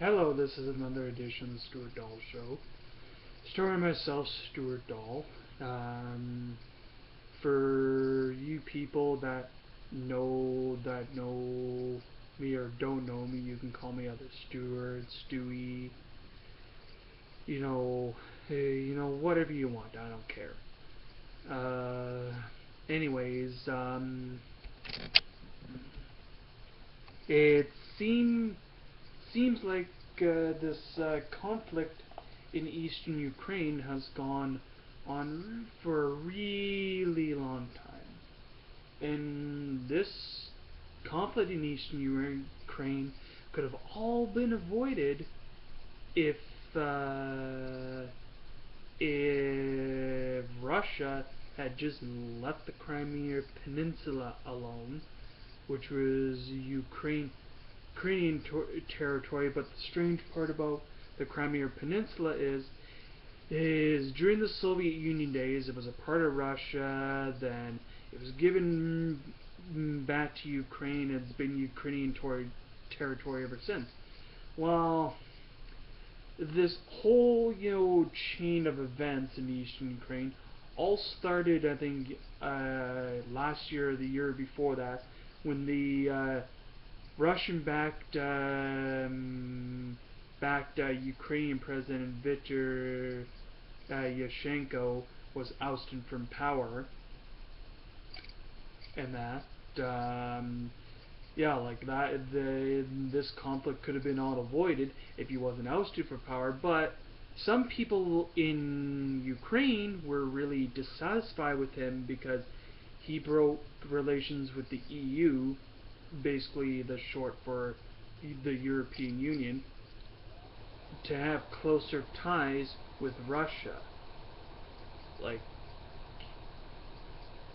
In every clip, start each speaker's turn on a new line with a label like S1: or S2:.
S1: Hello, this is another edition of the Stuart Dahl Show. Starring myself, Stuart Dahl. For you people that know me or don't know me, you can call me either Stuart, Stewie, whatever you want. I don't care. Anyways, it seems like this conflict in eastern Ukraine has gone on for a really long time. And this conflict in eastern Ukraine could have all been avoided if Russia had just left the Crimea Peninsula alone, which was Ukrainian territory. But the strange part about the Crimea Peninsula is during the Soviet Union days, it was a part of Russia. Then it was given back to Ukraine. It's been Ukrainian territory ever since. Well, this whole chain of events in eastern Ukraine all started, I think, last year or the year before that, when the Russian-backed Ukrainian President Viktor Yushchenko was ousted from power, and this conflict could have been all avoided if he wasn't ousted from power. But some people in Ukraine were really dissatisfied with him because he broke relations with the EU, basically the short for the European Union, to have closer ties with Russia. Like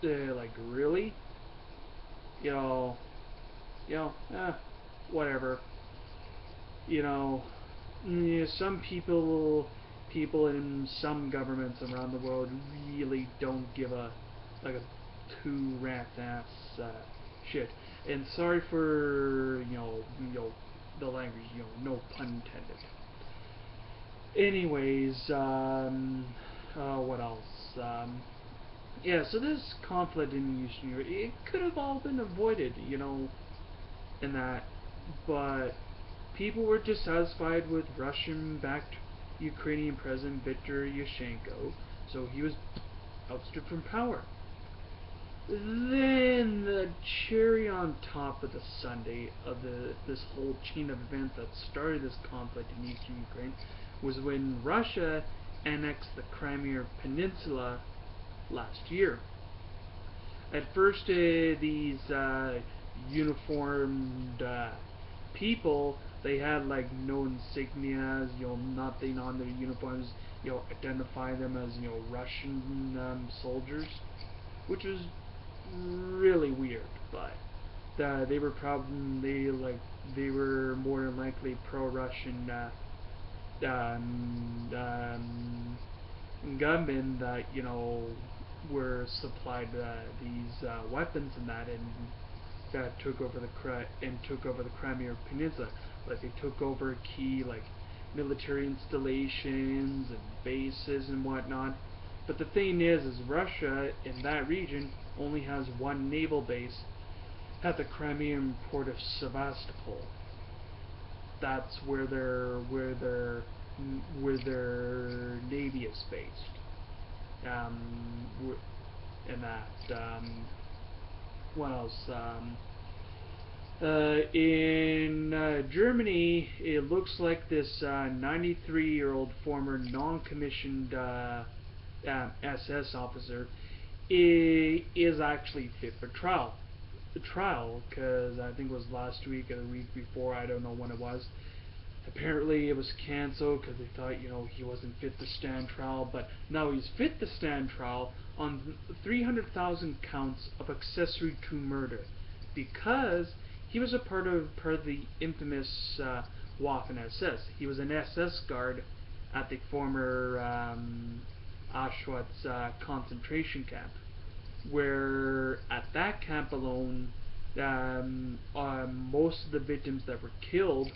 S1: really? You know, whatever. You know, some people in some governments around the world really don't give a two rat's ass shit. And sorry for the language, no pun intended. Anyways, what else? Yeah, so this conflict in Eastern Europe, it could have all been avoided, in that, but people were dissatisfied with Russian-backed Ukrainian President Viktor Yushchenko, so he was ousted from power. Then the cherry on top of the sundae of this whole chain of events that started this conflict in eastern Ukraine was when Russia annexed the Crimea Peninsula last year. At first, these uniformed people, they had no insignias, nothing on their uniforms, identify them as Russian soldiers, which was really weird. But they were they were more than likely pro-Russian gunmen that were supplied these weapons and took over the Crimea Peninsula. Like they took over key military installations and bases and whatnot. But the thing is Russia in that region only has one naval base at the Crimean port of Sevastopol. That's where their navy is based. And what else? In Germany, it looks like this 93-year-old former non-commissioned SS officer is actually fit for trial. Because I think it was last week or the week before, I don't know when it was. Apparently it was cancelled because they thought he wasn't fit to stand trial, but now he's fit to stand trial on 300,000 counts of accessory to murder because he was a part of the infamous Waffen SS. He was an SS guard at the former Auschwitz concentration camp, where at that camp alone, most of the victims that were killed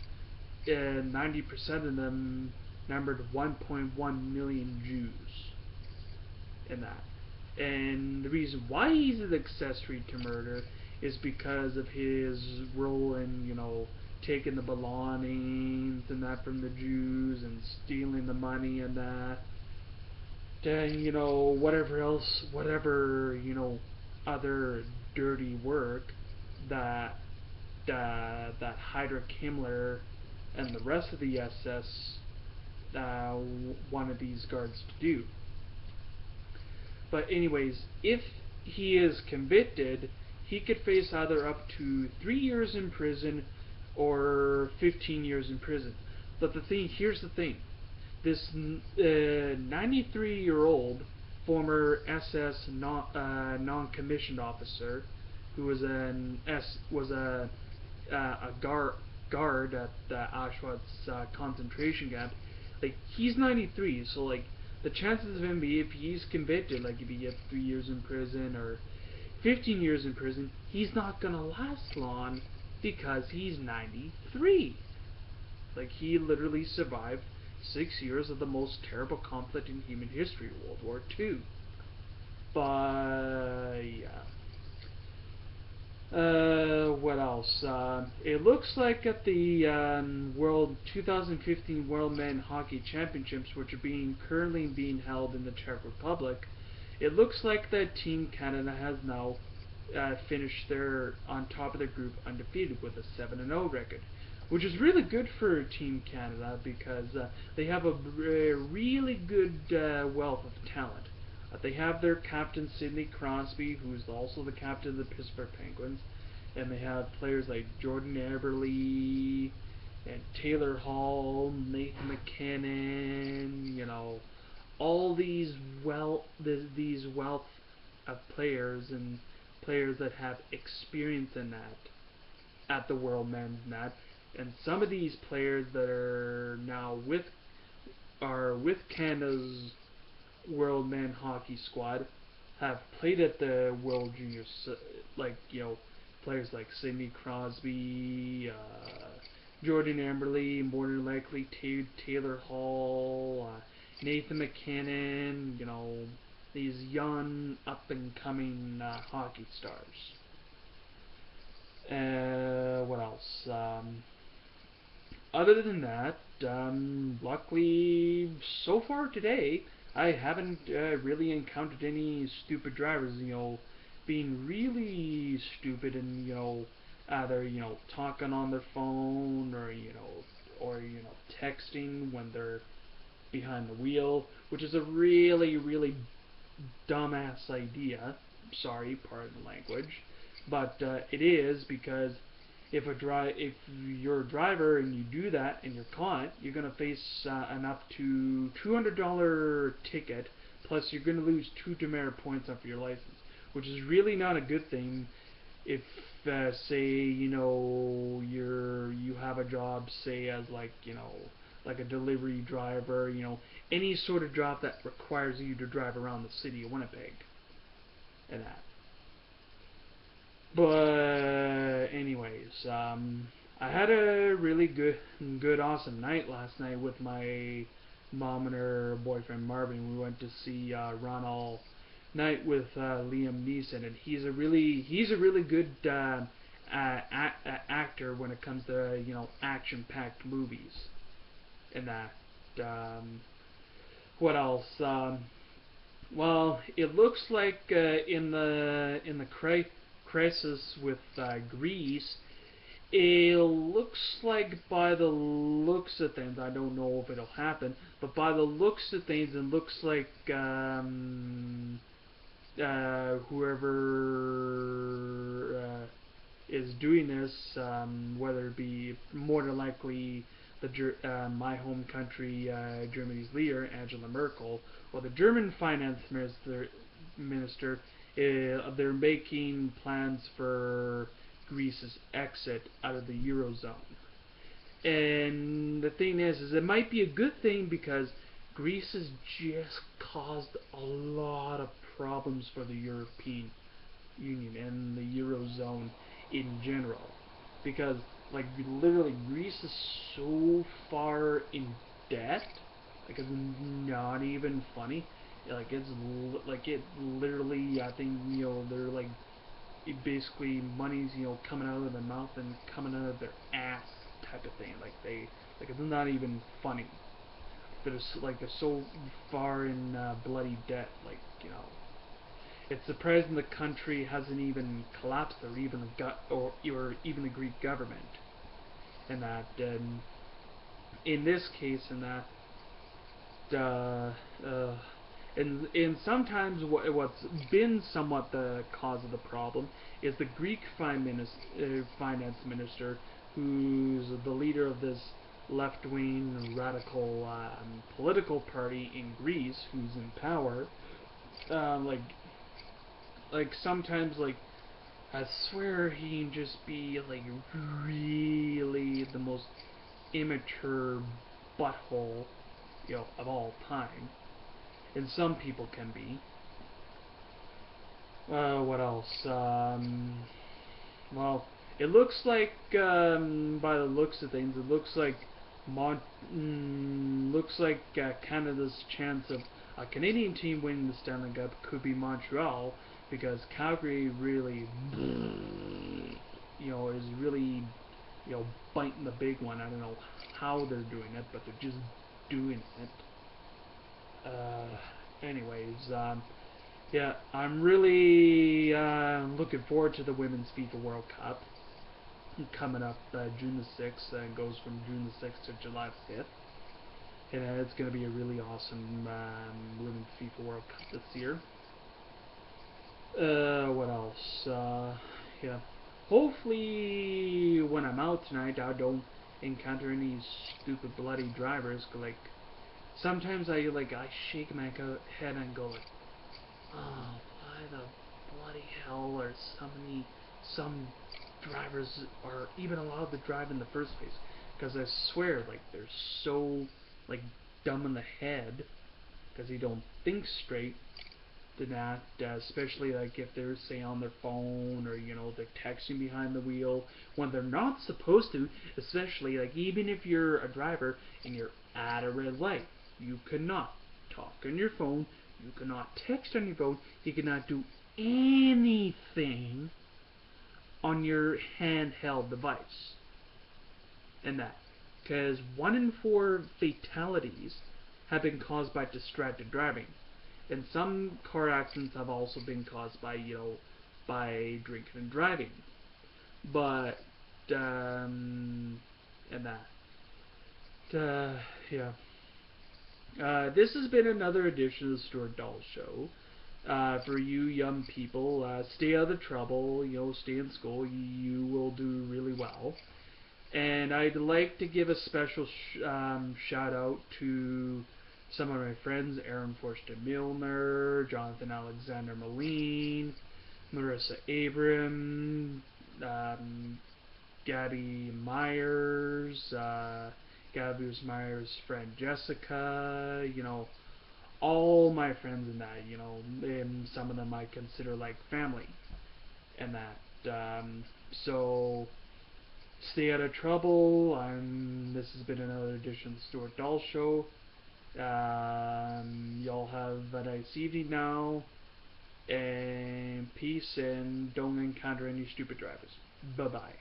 S1: 90% of them numbered 1.1 million Jews in that. And the reason why he's an accessory to murder is because of his role in, taking the belongings and that from the Jews and stealing the money and that. And, whatever else, other dirty work that that Heinrich Himmler and the rest of the SS wanted these guards to do. But anyways, if he is convicted, he could face either up to 3 years in prison or 15 years in prison. But here's the thing: this 93-year-old former SS non-commissioned officer, who was a guard at the Auschwitz concentration camp, like, he's 93, so like the chances of him if he's convicted, like if he gets 3 years in prison or 15 years in prison, he's not gonna last long because he's 93. Like, he literally survived 6 years of the most terrible conflict in human history, World War II. But yeah. What else? It looks like at the World 2015 World Men Hockey Championships, which are currently being held in the Czech Republic, it looks like that Team Canada has now finished on top of their group undefeated with a 7-0 record, which is really good for Team Canada because they have a really good wealth of talent. They have their captain Sidney Crosby, who's also the captain of the Pittsburgh Penguins, and they have players like Jordan Eberle and Taylor Hall, Nathan McKinnon, all these wealth of players and players that have experience in that at the World Men's Net, and some of these players that are now with Canada's World Men Hockey Squad have played at the World Juniors, like, players like Sidney Crosby, Jordan Eberle, more than likely Taylor Hall, Nathan McKinnon, these young up-and-coming hockey stars. What else? Other than that, luckily, so far today, I haven't really encountered any stupid drivers, being really stupid and, either, talking on their phone or texting when they're behind the wheel, which is a really, really dumbass idea. Sorry, pardon the language. But it is, because if you're a driver and you do that and you're caught, you're going to face an up to $200 ticket, plus you're going to lose 2 demerit points off your license, which is really not a good thing if, say, you have a job, say, as like a delivery driver, any sort of job that requires you to drive around the city of Winnipeg and that. But anyways, I had a really good, awesome night last night with my mom and her boyfriend Marvin. We went to see Run All Night with Liam Neeson, and he's a really good actor when it comes to action-packed movies. And that. What else? Well, it looks like in the crisis with Greece, it looks like, by the looks of things, I don't know if it'll happen, but by the looks of things, it looks like whoever is doing this, whether it be more than likely my home country, Germany's leader, Angela Merkel, or the German finance minister, they're making plans for Greece's exit out of the Eurozone. And the thing is it might be a good thing, because Greece has just caused a lot of problems for the European Union and the Eurozone in general. Because like literally Greece is so far in debt, like it's not even funny. Like it's like it literally, I think they're like basically money's coming out of their mouth and coming out of their ass type of thing. Like it's not even funny. They're so far in bloody debt. Like it's surprising the country hasn't even collapsed, or even or even the Greek government. And that in this case, uh, uh, and sometimes what's been somewhat the cause of the problem is the Greek finance minister, who's the leader of this left-wing radical political party in Greece, who's in power. Like sometimes, like, I swear he can just be like really the most immature butthole, of all time. And some people can be. What else? Well, it looks like, by the looks of things, it looks like Canada's chance of a Canadian team winning the Stanley Cup could be Montreal, because Calgary really, is really, biting the big one. I don't know how they're doing it, but they're just doing it. Anyways, yeah, I'm really looking forward to the Women's FIFA World Cup coming up June the 6th, and goes from June the 6th to July 5th. And it's going to be a really awesome Women's FIFA World Cup this year. What else? Yeah. Hopefully, when I'm out tonight, I don't encounter any stupid bloody drivers. Like, sometimes I shake my head and go like, oh, why the bloody hell are some drivers are even allowed to drive in the first place? Because I swear, like, they're so like dumb in the head because they don't think straight. To that, especially like if they're say on their phone, or they're texting behind the wheel when they're not supposed to. Especially like even if you're a driver and you're at a red light, you cannot talk on your phone, you cannot text on your phone, you cannot do anything on your handheld device. And that, because 1 in 4 fatalities have been caused by distracted driving. And some car accidents have also been caused by, by drinking and driving. But, and that. Yeah. This has been another edition of the Stuart Dahl Show. For you young people, stay out of trouble, stay in school, you will do really well. And I'd like to give a special shout out to some of my friends: Aaron Forster Milner, Jonathan Alexander Moline, Marissa Abram, Gabby Myers, Gabby Myers' friend Jessica, all my friends in that, and some of them I consider like family, and that. So stay out of trouble. This has been another edition of the Stuart Dahl Show. Y'all have a nice evening now, and peace, and don't encounter any stupid drivers. Bye-bye.